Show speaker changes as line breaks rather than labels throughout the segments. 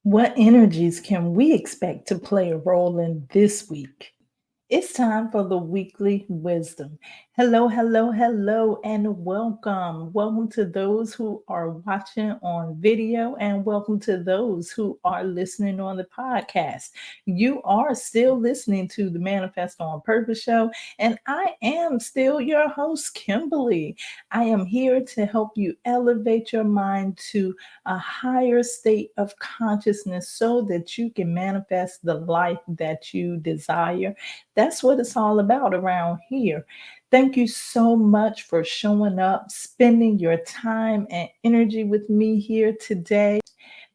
What energies can we expect to play a role in this week? It's time for the weekly wisdom. Hello, hello, hello, and welcome. Welcome to those who are watching on video, and welcome to those who are listening on the podcast. You are still listening to the Manifest on Purpose show, and I am still your host, Kimbaley. I am here to help you elevate your mind to a higher state of consciousness so that you can manifest the life that you desire. That's what it's all about around here. Thank you so much for showing up, spending your time and energy with me here today.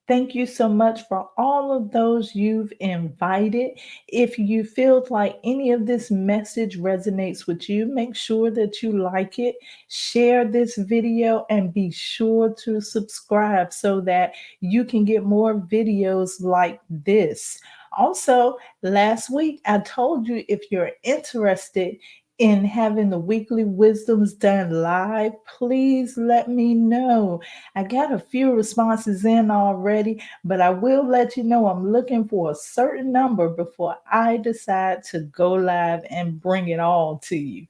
Thank you so much for all of those you've invited. If you feel like any of this message resonates with you, make sure that you like it, share this video, and be sure to subscribe so that you can get more videos like this. Also, last week I told you if you're interested in having the weekly wisdoms done live, please let me know. I got a few responses in already, but I will let you know I'm looking for a certain number before I decide to go live and bring it all to you.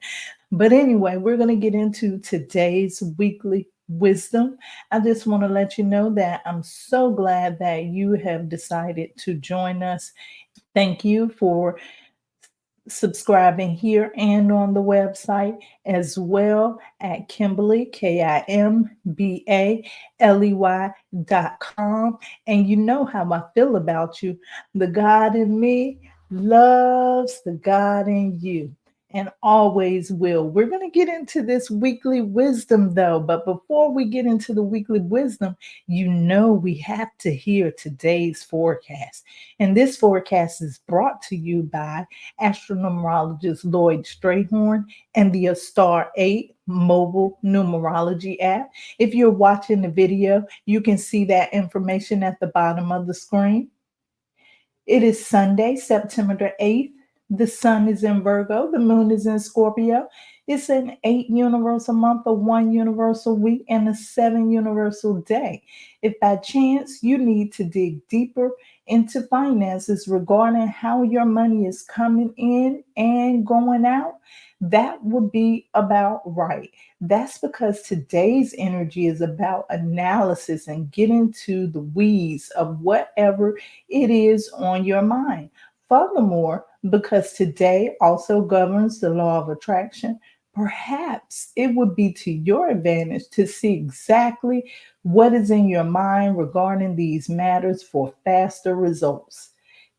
But anyway, we're going to get into today's weekly wisdom. I just want to let you know that I'm so glad that you have decided to join us. Thank you for subscribing here and on the website as well at Kimbaley, KIMBALEY.com. And you know how I feel about you. The God in me loves the God in you and always will. We're going to get into this weekly wisdom though, but before we get into the weekly wisdom, you know we have to hear today's forecast. And this forecast is brought to you by Astro-Numerologist LLoyd Strayhorn and the Star 8 mobile numerology app. If you're watching the video, you can see that information at the bottom of the screen. It is Sunday, September the 8th. The sun is in Virgo, the moon is in Scorpio. It's an 8 universal month, a 1 universal week, and a 7 universal day. If by chance you need to dig deeper into finances regarding how your money is coming in and going out, that would be about right. That's because today's energy is about analysis and getting to the weeds of whatever it is on your mind. Furthermore, because today also governs the law of attraction, perhaps it would be to your advantage to see exactly what is in your mind regarding these matters for faster results.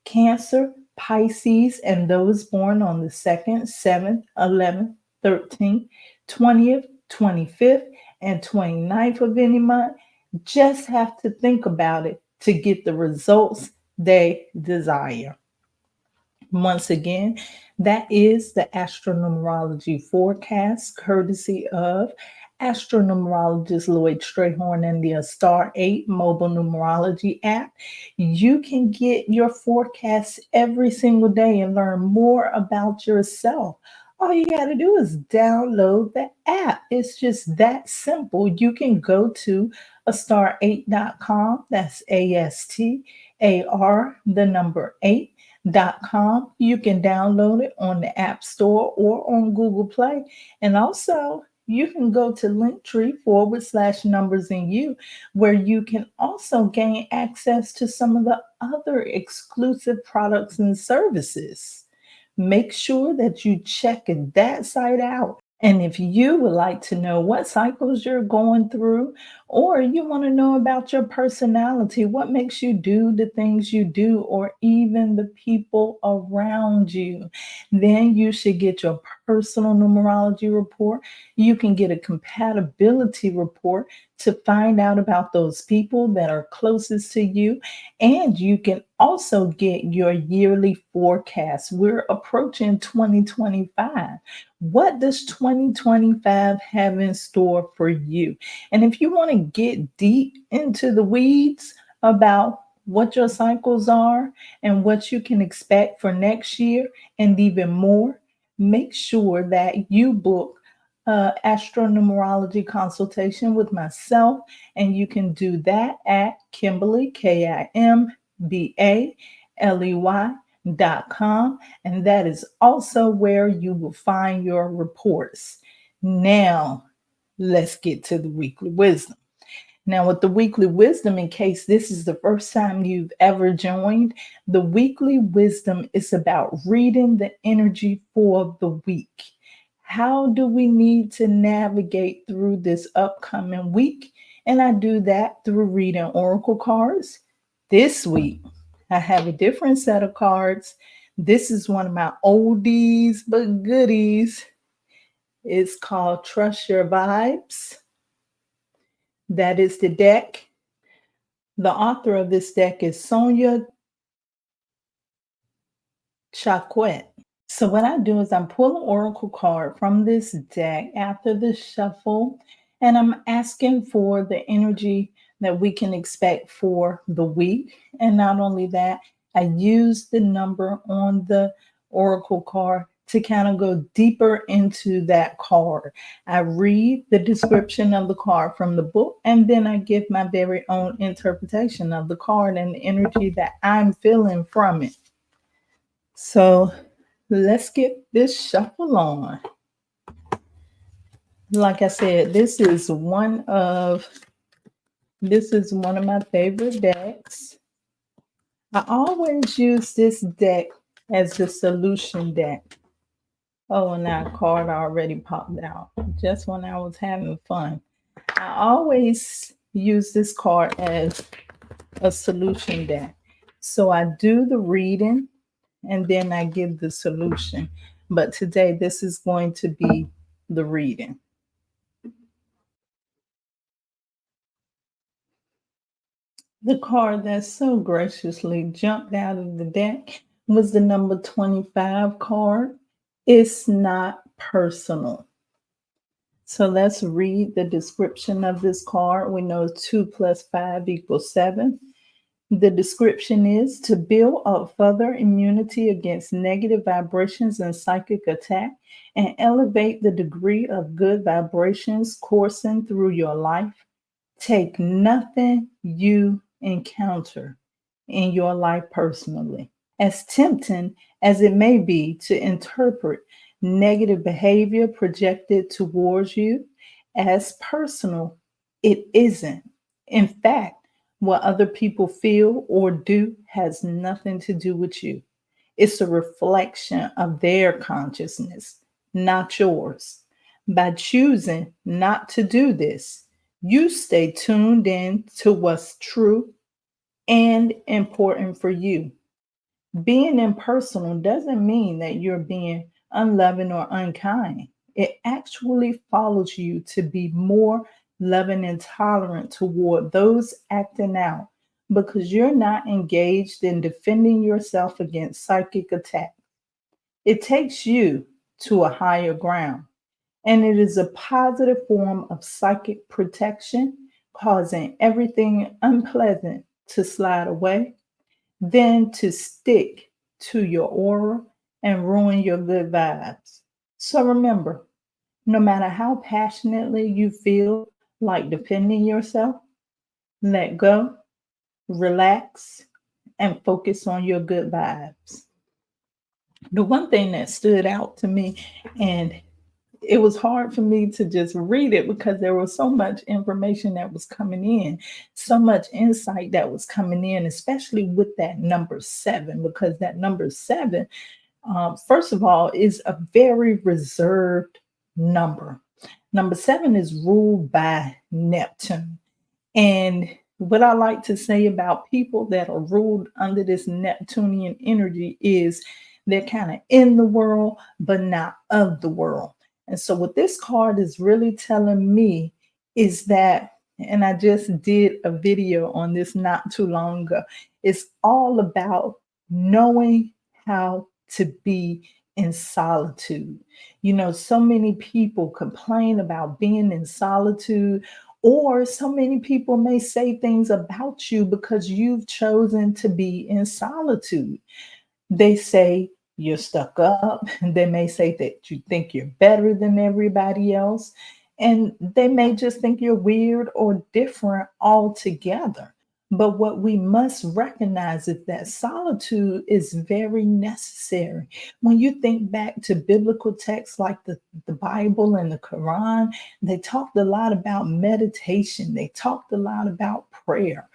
Cancer, Pisces, and those born on the 2nd, 7th, 11th, 13th, 20th, 25th, and 29th of any month just have to think about it to get the results they desire. Once again, that is the Astro-Numerology forecast, courtesy of Astro-Numerologist LLoyd Strayhorn and the Star 8 mobile numerology app. You can get your forecasts every single day and learn more about yourself. All you got to do is download the app. It's just that simple. You can go to astar8.com. That's ASTAR, the number 8.com. You can download it on the App Store or on Google Play. And also, you can go to Linktree/numbers in you, where you can also gain access to some of the other exclusive products and services. Make sure that you check that site out. And if you would like to know what cycles you're going through, or you want to know about your personality, what makes you do the things you do, or even the people around you, then you should get your personal numerology report. You can get a compatibility report to find out about those people that are closest to you. And you can also get your yearly forecast. We're approaching 2025. What does 2025 have in store for you? And if you want to get deep into the weeds about what your cycles are and what you can expect for next year and even more, make sure that you book Astro-Numerology consultation with myself, and you can do that at Kimbaley, KIMBALEY, BALEY.com. And that is also where you will find your reports. Now, let's get to the weekly wisdom. Now, with the weekly wisdom, in case this is the first time you've ever joined, the weekly wisdom is about reading the energy for the week. How do we need to navigate through this upcoming week? And I do that through reading oracle cards. This week, I have a different set of cards. This is one of my oldies but goodies. It's called Trust Your Vibes. That is the deck. The author of this deck is Sonia Chaquette. So what I do is I'm pull an oracle card from this deck after the shuffle, and I'm asking for the energy that we can expect for the week. And not only that, I use the number on the oracle card to kind of go deeper into that card. I read the description of the card from the book, and then I give my very own interpretation of the card and the energy that I'm feeling from it. So let's get this shuffle on. Like I said, this is one of my favorite decks. I always use this deck as the solution deck. Oh, and that card already popped out just when I was having fun. I always use this card as a solution deck. So I do the reading and then I give the solution. But today, this is going to be the reading. The card that so graciously jumped out of the deck was the number 25 card. It's not personal. So let's read the description of this card. We know 2 plus 5 equals 7. The description is to build up further immunity against negative vibrations and psychic attack and elevate the degree of good vibrations coursing through your life. Take nothing you encounter in your life personally. As tempting as it may be to interpret negative behavior projected towards you as personal, it isn't. In fact, what other people feel or do has nothing to do with you. It's a reflection of their consciousness, not yours. By choosing not to do this, you stay tuned in to what's true and important for you. Being impersonal doesn't mean that you're being unloving or unkind. It actually follows you to be more loving and tolerant toward those acting out because you're not engaged in defending yourself against psychic attack. It takes you to a higher ground, and it is a positive form of psychic protection, causing everything unpleasant to slide away than to stick to your aura and ruin your good vibes. So remember, no matter how passionately you feel like defending yourself, let go, relax, and focus on your good vibes. The one thing that stood out to me, and it was hard for me to just read it because there was so much information that was coming in, so much insight that was coming in, especially with that number 7, because that number 7, first of all, is a very reserved number. Number 7 is ruled by Neptune. And what I like to say about people that are ruled under this Neptunian energy is they're kind of in the world, but not of the world. And so, what this card is really telling me is that, and I just did a video on this not too long ago, it's all about knowing how to be in solitude. You know, so many people complain about being in solitude, or so many people may say things about you because you've chosen to be in solitude. They say you're stuck up. They may say that you think you're better than everybody else. And they may just think you're weird or different altogether. But what we must recognize is that solitude is very necessary. When you think back to biblical texts like the Bible and the Quran, they talked a lot about meditation, they talked a lot about prayer.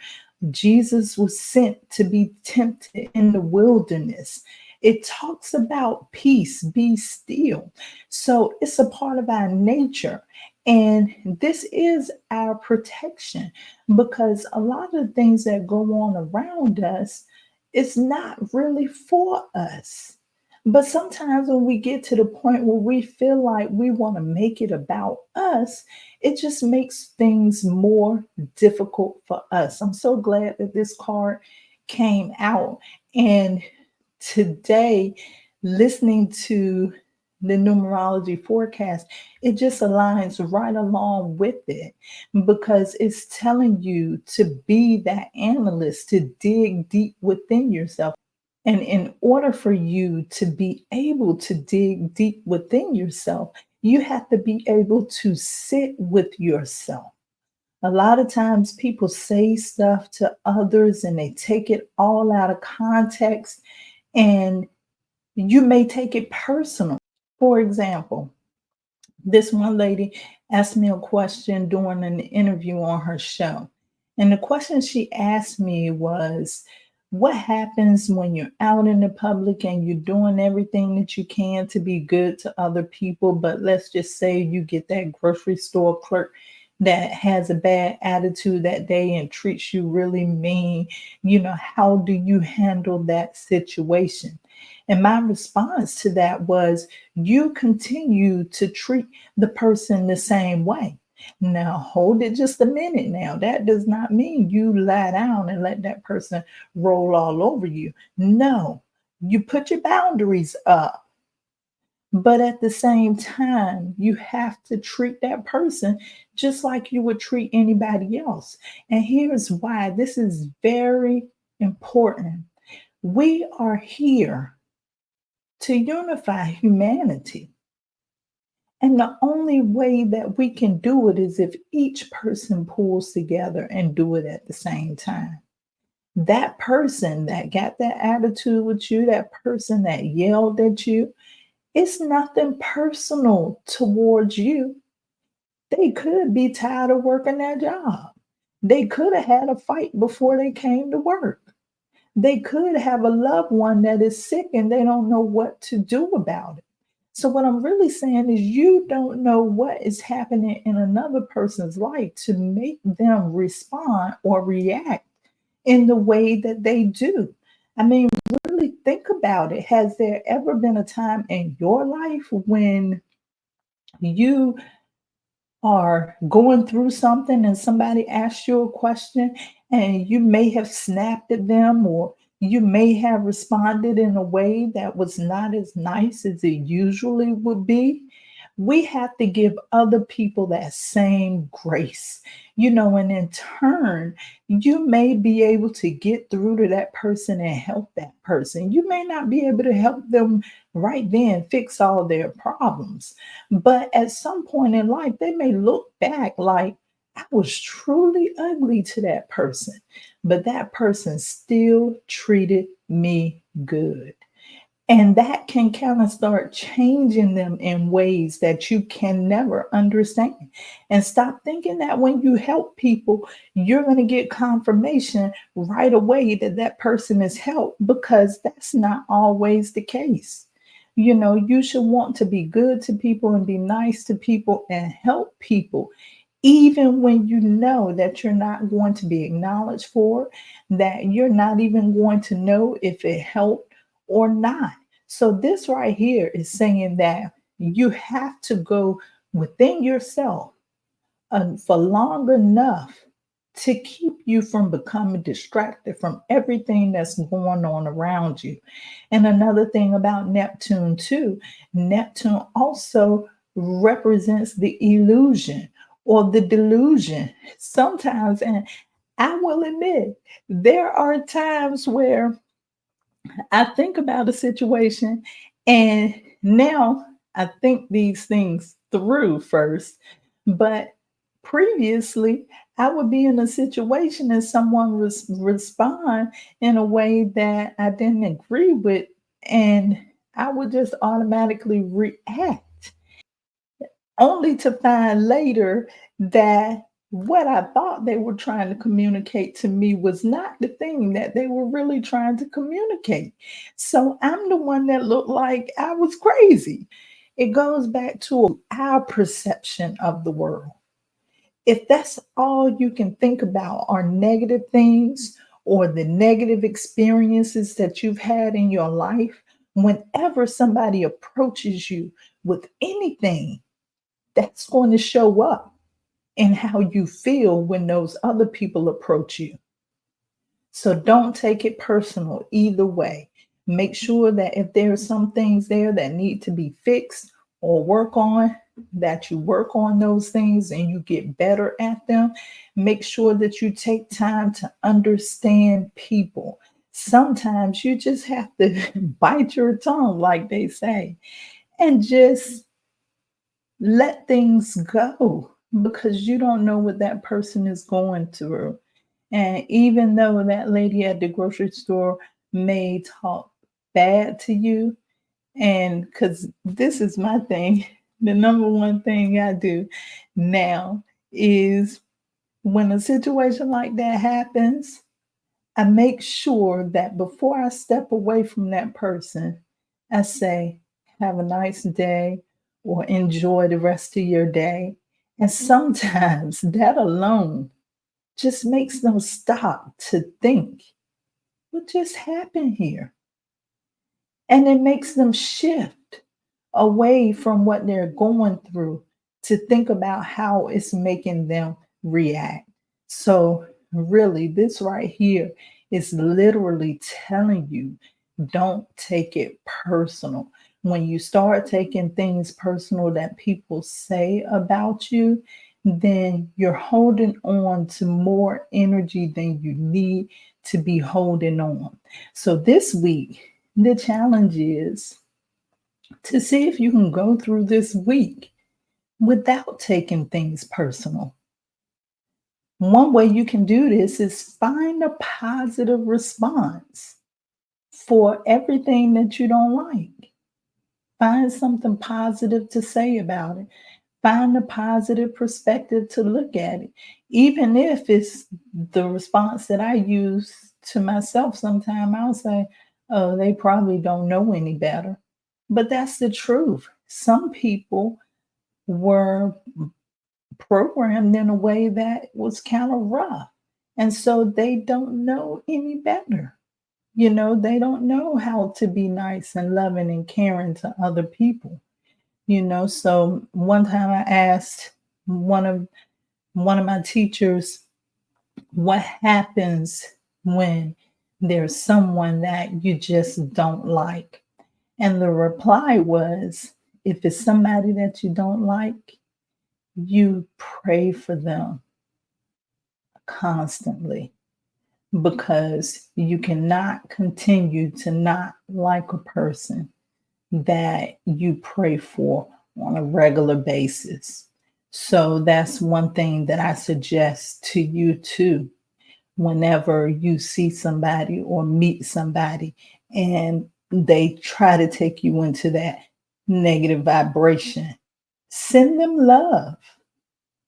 Jesus was sent to be tempted in the wilderness. It talks about peace, be still. So it's a part of our nature. And this is our protection because a lot of the things that go on around us, it's not really for us. But sometimes when we get to the point where we feel like we want to make it about us, it just makes things more difficult for us. I'm so glad that this card came out. And today, listening to the numerology forecast, it just aligns right along with it because it's telling you to be that analyst, to dig deep within yourself. And in order for you to be able to dig deep within yourself, you have to be able to sit with yourself. A lot of times people say stuff to others and they take it all out of context, and you may take it personal. For example, this one lady asked me a question during an interview on her show. And the question she asked me was, what happens when you're out in the public and you're doing everything that you can to be good to other people? But let's just say you get that grocery store clerk that has a bad attitude that day and treats you really mean. How do you handle that situation? And my response to that was, you continue to treat the person the same way. Now, hold it just a minute now. That does not mean you lie down and let that person roll all over you. No, you put your boundaries up. But at the same time, you have to treat that person just like you would treat anybody else. And here's why this is very important. We are here to unify humanity. And the only way that we can do it is if each person pulls together and do it at the same time. That person that got that attitude with you, that person that yelled at you, it's nothing personal towards you. They could be tired of working their job. They could have had a fight before they came to work. They could have a loved one that is sick and they don't know what to do about it. So, what I'm really saying is, you don't know what is happening in another person's life to make them respond or react in the way that they do. I mean, really think about it. Has there ever been a time in your life when you are going through something and somebody asks you a question and you may have snapped at them, or you may have responded in a way that was not as nice as it usually would be? We have to give other people that same grace, and in turn, you may be able to get through to that person and help that person. You may not be able to help them right then fix all their problems, but at some point in life, they may look back like, I was truly ugly to that person, but that person still treated me good. And that can kind of start changing them in ways that you can never understand. And stop thinking that when you help people, you're going to get confirmation right away that that person is helped, because that's not always the case. You should want to be good to people and be nice to people and help people, even when you know that you're not going to be acknowledged for it, that you're not even going to know if it helped or not. So, this right here is saying that you have to go within yourself for long enough to keep you from becoming distracted from everything that's going on around you. And another thing about Neptune, too, Neptune also represents the illusion or the delusion sometimes. And I will admit, there are times where I think about a situation and now I think these things through first, but Previously, I would be in a situation and someone respond in a way that I didn't agree with, and I would just automatically react, only to find later that what I thought they were trying to communicate to me was not the thing that they were really trying to communicate. So I'm the one that looked like I was crazy. It goes back to our perception of the world. If that's all you can think about are negative things or the negative experiences that you've had in your life, whenever somebody approaches you with anything, that's going to show up in how you feel when those other people approach you. So don't take it personal either way. Make sure that if there are some things there that need to be fixed or work on, that you work on those things and you get better at them. Make sure that you take time to understand people. Sometimes you just have to bite your tongue, like they say, and just let things go, because you don't know what that person is going through. And even though that lady at the grocery store may talk bad to you, and because this is my thing, the number one thing I do now is when a situation like that happens, I make sure that before I step away from that person, I say, have a nice day or enjoy the rest of your day. And sometimes that alone just makes them stop to think, what just happened here? And it makes them shift away from what they're going through to think about how it's making them react. So, really, this right here is literally telling you, don't take it personal. When you start taking things personal that people say about you, then you're holding on to more energy than you need to be holding on. So, this week, the challenge is to see if you can go through this week without taking things personal. One way you can do this is find a positive response for everything that you don't like. Find something positive to say about it. Find a positive perspective to look at it. Even if it's the response that I use to myself, sometimes I'll say, oh, they probably don't know any better. But that's the truth. Some people were programmed in a way that was kind of rough. And so they don't know any better. They don't know how to be nice and loving and caring to other people. So one time I asked one of my teachers, what happens when there's someone that you just don't like? And the reply was, if it's somebody that you don't like, you pray for them constantly, because you cannot continue to not like a person that you pray for on a regular basis. So that's one thing that I suggest to you too. Whenever you see somebody or meet somebody and they try to take you into that negative vibration, send them love.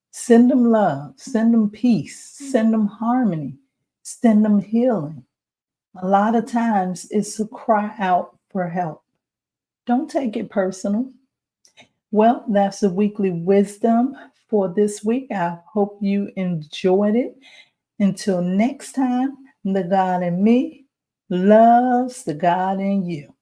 Send them love, send them peace, send them harmony, send them healing. A lot of times it's a cry out for help. Don't take it personal. Well, that's the weekly wisdom for this week. I hope you enjoyed it. Until next time, the God in me loves the God in you.